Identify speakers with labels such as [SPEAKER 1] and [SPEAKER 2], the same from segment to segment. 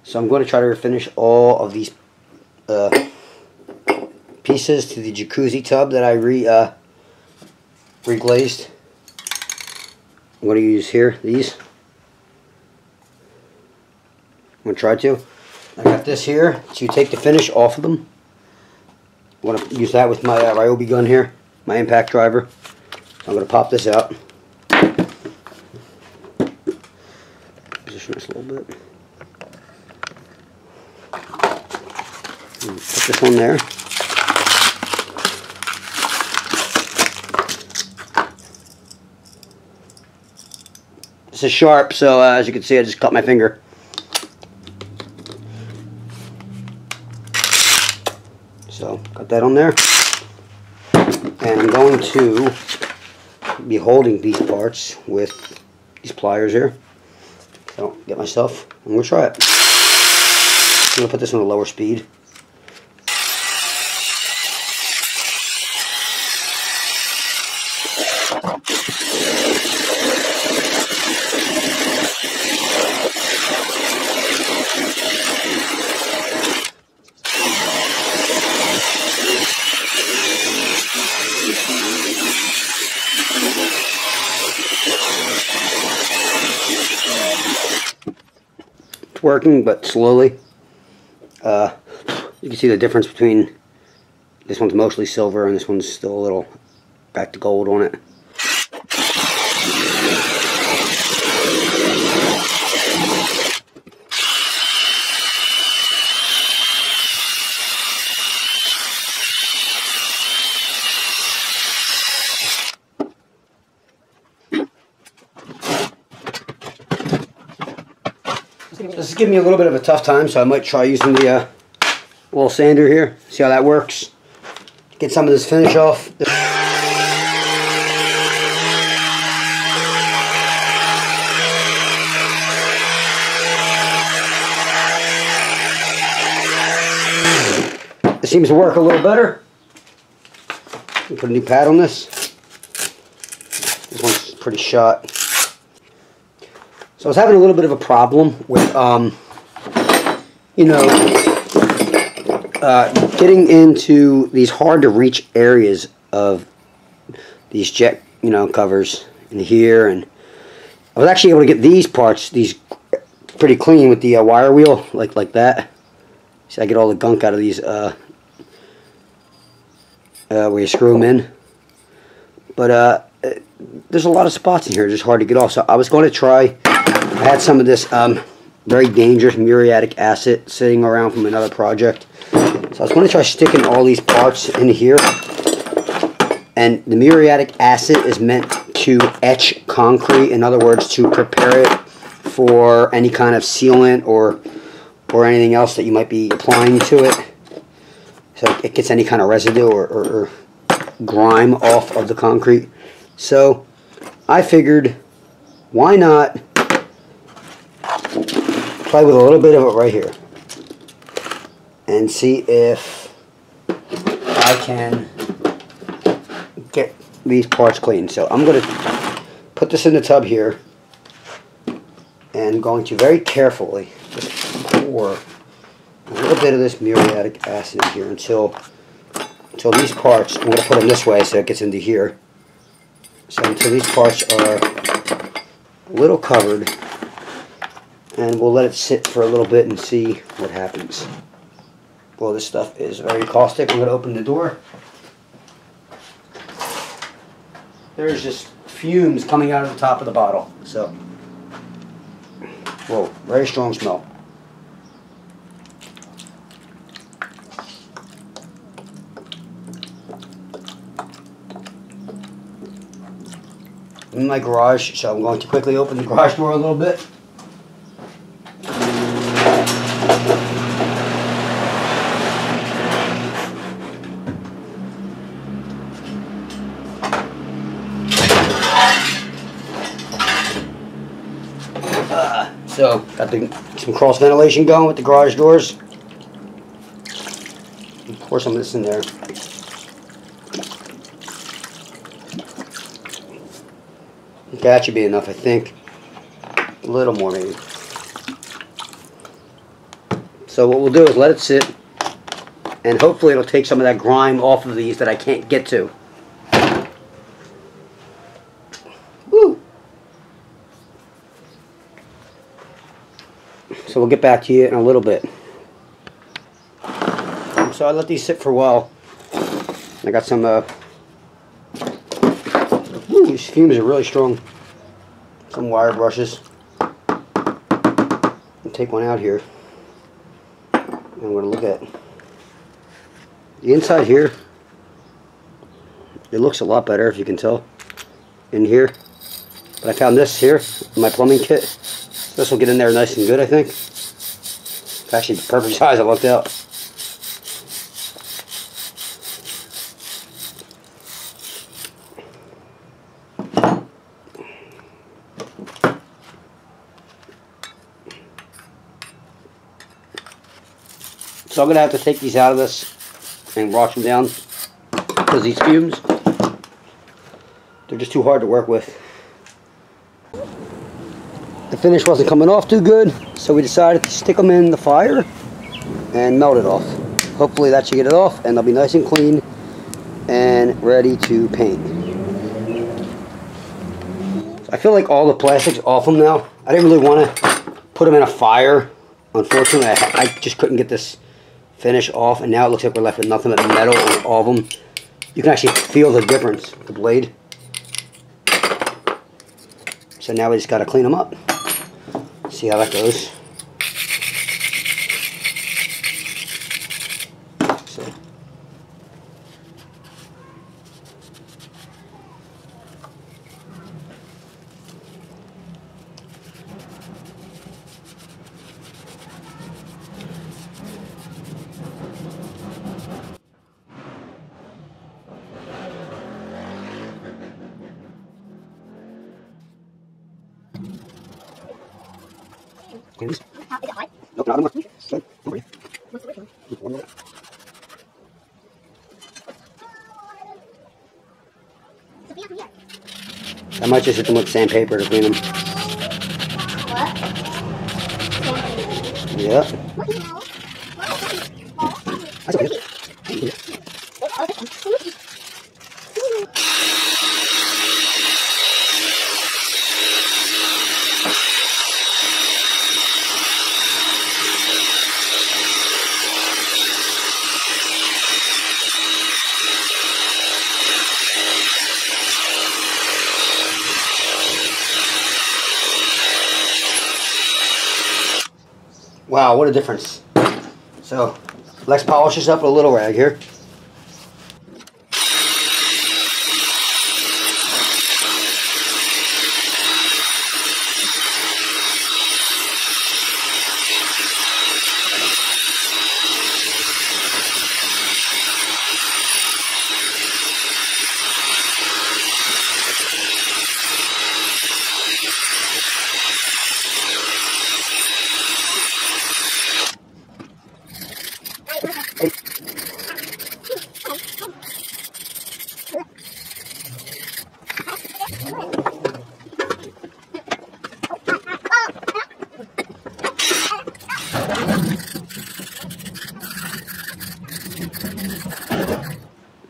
[SPEAKER 1] So I'm going to try to refinish all of these pieces to the jacuzzi tub that I reglazed. I'm going to use here, these. I'm going to try to. I got this here to take the finish off of them. I'm going to use that with my Ryobi gun here, my impact driver. So I'm going to pop this out. Position this a little bit. Put this one there. This is sharp, so as you can see, I just cut my finger. So, got that on there. And I'm going to be holding these parts with these pliers here. So I don't get myself. I'm going to try it. I'm going to put this on a lower speed. It's working, but slowly. You can see the difference between this one's mostly silver and this one's still a little back to gold on it. This is giving me a little bit of a tough time, so I might try using the little sander here. See how that works. Get some of this finish off. It seems to work a little better. Put a new pad on this. This one's pretty shot. So I was having a little bit of a problem with, getting into these hard to reach areas of these jet, covers in here, and I was actually able to get these parts, these pretty clean with the wire wheel, like that. See, I get all the gunk out of these where you screw them in, but there's a lot of spots in here, just hard to get off. So I was going to try. I had some of this very dangerous muriatic acid sitting around from another project. So I was going to try sticking all these parts in here. And the muriatic acid is meant to etch concrete. In other words, to prepare it for any kind of sealant or anything else that you might be applying to it. So it gets any kind of residue or grime off of the concrete. So I figured, why not play with a little bit of it right here and see if I can get these parts clean. So I'm going to put this in the tub here and going to very carefully just pour a little bit of this muriatic acid in here until these parts, I'm going to put them this way so it gets into here. So until these parts are a little covered, and we'll let it sit for a little bit and see what happens. Well, this stuff is very caustic. I'm going to open the door. There's just fumes coming out of the top of the bottle. So, whoa, very strong smell. I'm in my garage, so I'm going to quickly open the garage door a little bit. So, got some cross ventilation going with the garage doors. Pour some of this in there. Okay, that should be enough, I think. A little more, maybe. So what we'll do is let it sit, and hopefully it'll take some of that grime off of these that I can't get to. Woo! So we'll get back to you in a little bit. So I let these sit for a while. I got some, these fumes are really strong. Some wire brushes. I'll take one out here. And I'm going to look at the inside here. It looks a lot better, if you can tell, in here. But I found this here in my plumbing kit. This will get in there nice and good, I think. It's actually the perfect size. I looked out. So I'm going to have to take these out of this and wash them down, because these fumes, they're just too hard to work with. The finish wasn't coming off too good, so we decided to stick them in the fire and melt it off. Hopefully that should get it off, and they'll be nice and clean and ready to paint. I feel like all the plastic's off them now. I didn't really want to put them in a fire. Unfortunately, I just couldn't get this finish off, and now it looks like we're left with nothing but metal on all of them. You can actually feel the difference with the blade. So now we just got to clean them up. See how that goes. So. Nope, not anymore. Good. Don't worry. I might just hit them with sandpaper to clean them.
[SPEAKER 2] What?
[SPEAKER 1] Yeah. That's okay. Wow, what a difference. So, let's polish this up with a little rag here.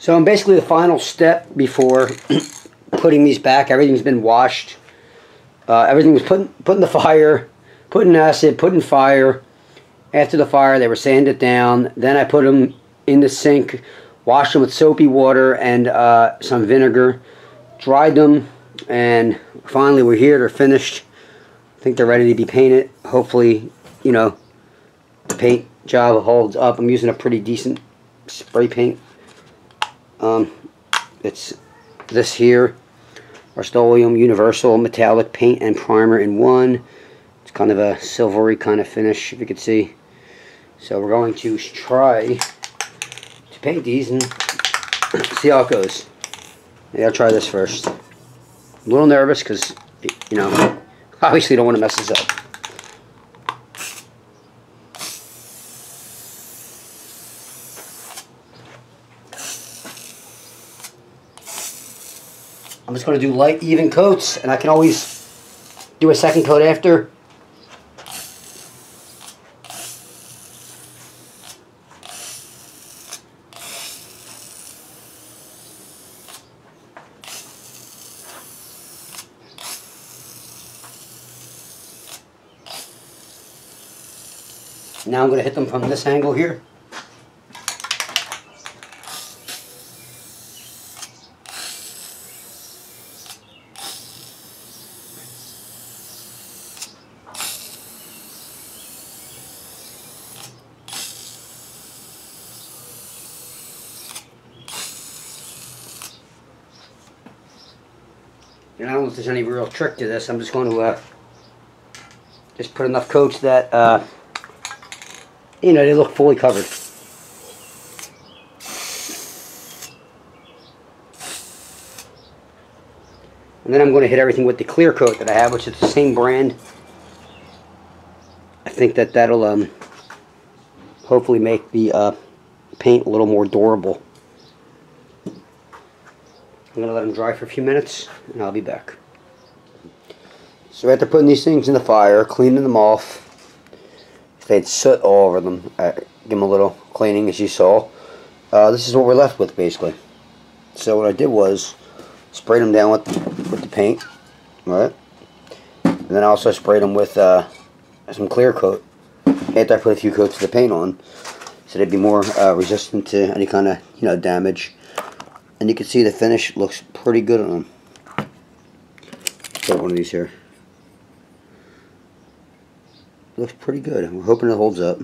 [SPEAKER 1] So I'm basically the final step before putting these back. Everything's been washed. Everything was put in the fire, put in acid, put in fire. After the fire, they were sanded down. Then I put them in the sink, washed them with soapy water and some vinegar, dried them, and finally we're here. They're finished. I think they're ready to be painted. Hopefully, you know, the paint job holds up. I'm using a pretty decent spray paint. It's this here, Rustoleum Universal Metallic Paint and Primer in one. It's kind of a silvery kind of finish, if you could see. So we're going to try to paint these and see how it goes. Maybe I'll try this first. I'm a little nervous because, you know, obviously don't want to mess this up. I'm just going to do light, even coats, and I can always do a second coat after. Now I'm going to hit them from this angle here. And I don't know if there's any real trick to this. I'm just going to just put enough coats that, you know, they look fully covered. And then I'm going to hit everything with the clear coat that I have, which is the same brand. I think that that'll hopefully make the paint a little more durable. I'm going to let them dry for a few minutes, and I'll be back. So after putting these things in the fire, cleaning them off, if they had soot all over them, give them a little cleaning as you saw. This is what we're left with basically. So what I did was sprayed them down with the paint, right? And then I also sprayed them with some clear coat after I put a few coats of the paint on, so they'd be more resistant to any kind of, you know, damage. And you can see the finish looks pretty good on them. Put one of these here. Looks pretty good. We're hoping it holds up.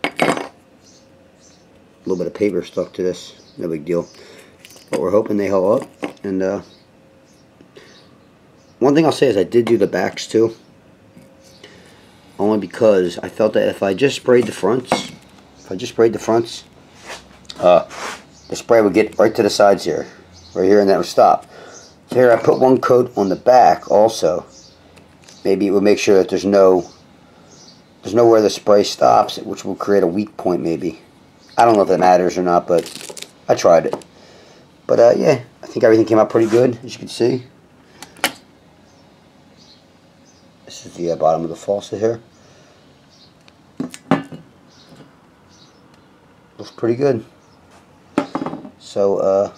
[SPEAKER 1] A little bit of paper stuck to this. No big deal. But we're hoping they hold up. And one thing I'll say is I did do the backs too. Only because I felt that if I just sprayed the fronts, the spray would get right to the sides here, right here, and that would stop. So here I put one coat on the back also. Maybe it would make sure that there's nowhere the spray stops, which will create a weak point maybe. I don't know if that matters or not, but I tried it. But yeah, I think everything came out pretty good, as you can see. This is the bottom of the faucet here. Looks pretty good. So